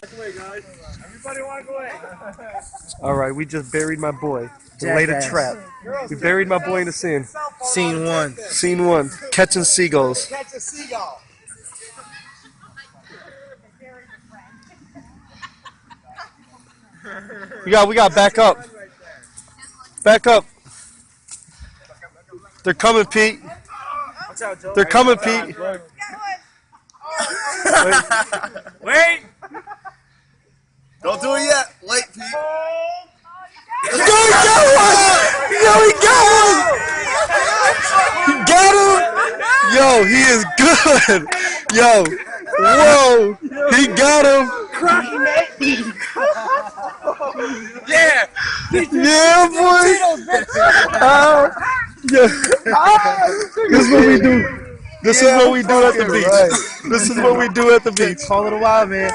Everybody walk away. All right, we just buried my boy. We laid a trap. We buried my boy in the sand. Scene one. Scene one: catching seagulls. Catch a seagull. We got back up. Back up. They're coming, Pete. They're coming, Pete. Wait. Don't do it yet. Wait, Pete. Yo, he got one! Yo, he got one! He got him! Yo, he is good! Yo, whoa! He got him! Yeah. Yeah, boy! Yeah. This is what we do. This is what we do at the beach. This is what we do at the beach. Call it a while, man.